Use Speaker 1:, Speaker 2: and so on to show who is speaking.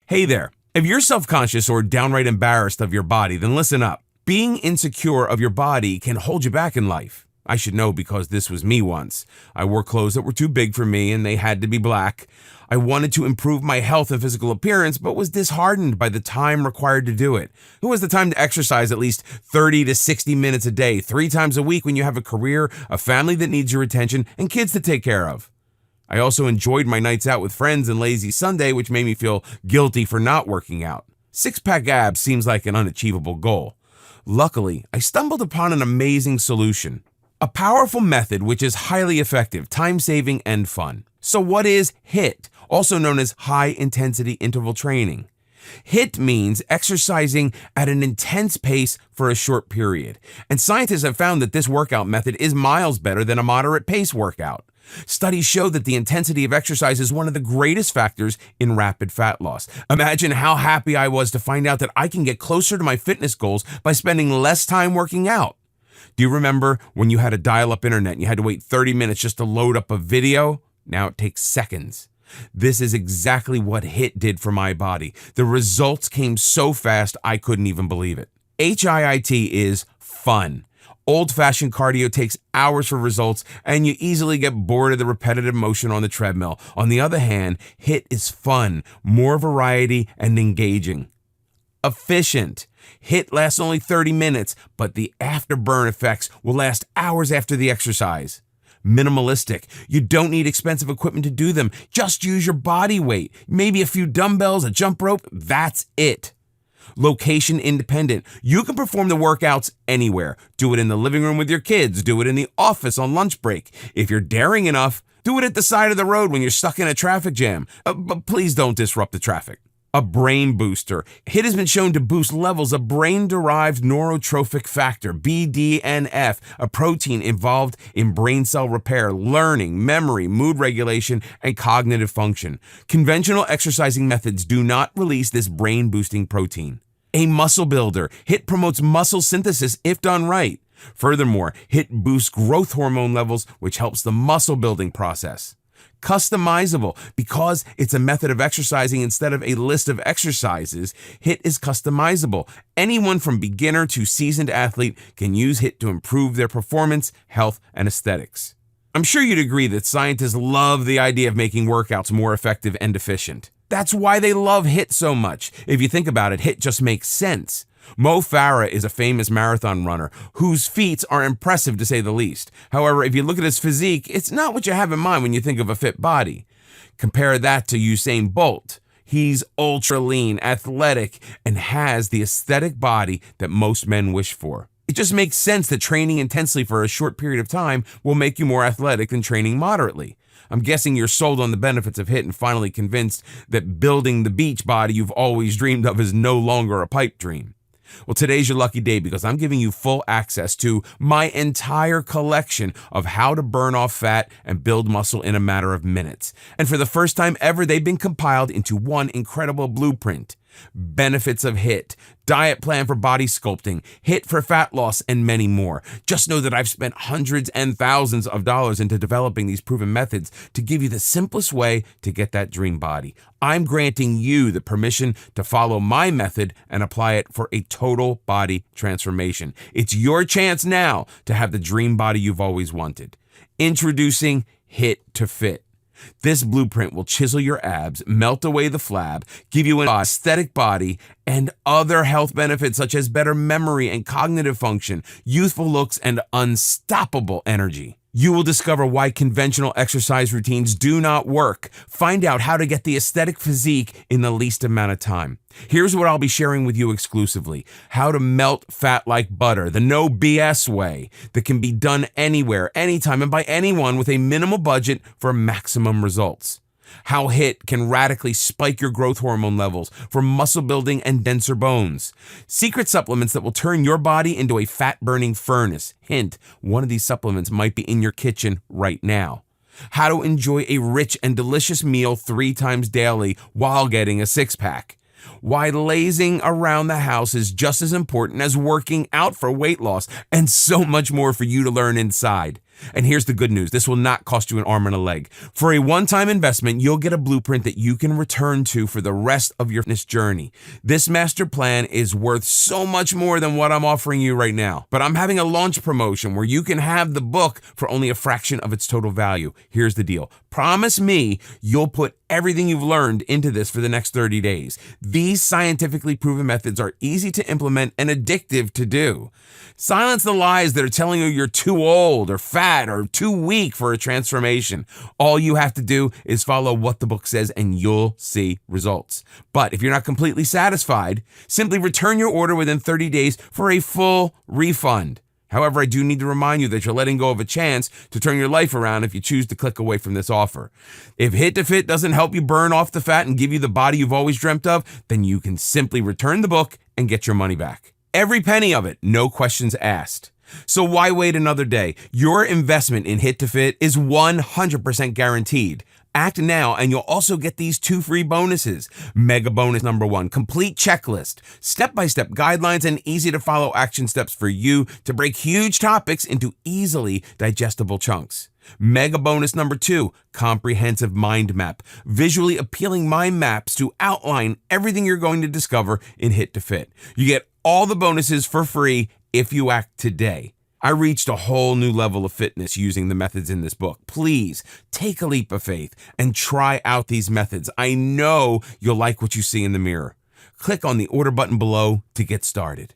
Speaker 1: Hey there. If you're self-conscious or downright embarrassed of your body, then listen up. Being insecure of your body can hold you back in life. I should know because this was me once. I wore clothes that were too big for me and they had to be black. I wanted to improve my health and physical appearance, but was disheartened by the time required to do it. Who has the time to exercise at least 30 to 60 minutes a day, 3 times a week when you have a career, a family that needs your attention, and kids to take care of? I also enjoyed my nights out with friends and lazy Sunday, which made me feel guilty for not working out. Six-pack abs seems like an unachievable goal. Luckily, I stumbled upon an amazing solution. A powerful method which is highly effective, time-saving, and fun. So what is HIIT, also known as high-intensity interval training? HIIT means exercising at an intense pace for a short period. And scientists have found that this workout method is miles better than a moderate pace workout. Studies show that the intensity of exercise is one of the greatest factors in rapid fat loss. Imagine how happy I was to find out that I can get closer to my fitness goals by spending less time working out. Do you remember when you had a dial-up internet and you had to wait 30 minutes just to load up a video? Now it takes seconds. This is exactly what HIIT did for my body. The results came so fast I couldn't even believe it. HIIT is fun. Old-fashioned cardio takes hours for results, and you easily get bored of the repetitive motion on the treadmill. On the other hand, HIIT is fun, more variety, and engaging. Efficient. HIIT lasts only 30 minutes, but the afterburn effects will last hours after the exercise. Minimalistic. You don't need expensive equipment to do them. Just use your body weight. Maybe a few dumbbells, a jump rope. That's it. Location independent. You can perform the workouts anywhere. Do it in the living room with your kids. Do it in the office on lunch break. If you're daring enough, do it at the side of the road when you're stuck in a traffic jam. But please don't disrupt the traffic. A brain booster. HIIT has been shown to boost levels of brain-derived neurotrophic factor, BDNF, a protein involved in brain cell repair, learning, memory, mood regulation, and cognitive function. Conventional exercising methods do not release this brain-boosting protein. A muscle builder. HIIT promotes muscle synthesis if done right. Furthermore, HIIT boosts growth hormone levels, which helps the muscle building process. Customizable. Because it's a method of exercising instead of a list of exercises, HIIT is customizable. Anyone from beginner to seasoned athlete can use HIIT to improve their performance, health, and aesthetics. I'm sure you'd agree that scientists love the idea of making workouts more effective and efficient. That's why they love HIIT so much. If you think about it, HIIT just makes sense. Mo Farah is a famous marathon runner whose feats are impressive to say the least. However, if you look at his physique, it's not what you have in mind when you think of a fit body. Compare that to Usain Bolt. He's ultra lean, athletic, and has the aesthetic body that most men wish for. It just makes sense that training intensely for a short period of time will make you more athletic than training moderately. I'm guessing you're sold on the benefits of HIIT and finally convinced that building the beach body you've always dreamed of is no longer a pipe dream. Well, today's your lucky day because I'm giving you full access to my entire collection of how to burn off fat and build muscle in a matter of minutes. And for the first time ever, they've been compiled into one incredible blueprint. Benefits of HIIT, diet plan for body sculpting, HIIT for fat loss, and many more. Just know that I've spent hundreds and thousands of dollars into developing these proven methods to give you the simplest way to get that dream body. I'm granting you the permission to follow my method and apply it for a total body transformation. It's your chance now to have the dream body you've always wanted. Introducing HIIT to Fit. This blueprint will chisel your abs, melt away the flab, give you an aesthetic body, and other health benefits such as better memory and cognitive function, youthful looks, and unstoppable energy. You will discover why conventional exercise routines do not work. Find out how to get the aesthetic physique in the least amount of time. Here's what I'll be sharing with you exclusively. How to melt fat like butter, the no BS way that can be done anywhere, anytime, and by anyone with a minimal budget for maximum results. How HIIT can radically spike your growth hormone levels for muscle building and denser bones. Secret supplements that will turn your body into a fat-burning furnace. Hint, one of these supplements might be in your kitchen right now. How to enjoy a rich and delicious meal 3 times daily while getting a six-pack. Why lazing around the house is just as important as working out for weight loss, and so much more for you to learn inside. And here's the good news. This will not cost you an arm and a leg. For a one-time investment, you'll get a blueprint that you can return to for the rest of your fitness journey. This master plan is worth so much more than what I'm offering you right now. But I'm having a launch promotion where you can have the book for only a fraction of its total value. Here's the deal. Promise me you'll put everything you've learned into this for the next 30 days. These scientifically proven methods are easy to implement and addictive to do. Silence the lies that are telling you you're too old or fat or too weak for a transformation. All you have to do is follow what the book says and you'll see results. But if you're not completely satisfied, simply return your order within 30 days for a full refund. However, I do need to remind you that you're letting go of a chance to turn your life around if you choose to click away from this offer. If HIIT to Fit doesn't help you burn off the fat and give you the body you've always dreamt of, then you can simply return the book and get your money back. Every penny of it, no questions asked. So why wait another day? Your investment in HIIT to Fit is 100% guaranteed. Act now and you'll also get these 2 free bonuses. Mega bonus number 1, complete checklist, step-by-step guidelines and easy to follow action steps for you to break huge topics into easily digestible chunks. Mega bonus number 2, comprehensive mind map, visually appealing mind maps to outline everything you're going to discover in HIIT to Fit. You get all the bonuses for free if you act today. I reached a whole new level of fitness using the methods in this book. Please take a leap of faith and try out these methods. I know you'll like what you see in the mirror. Click on the order button below to get started.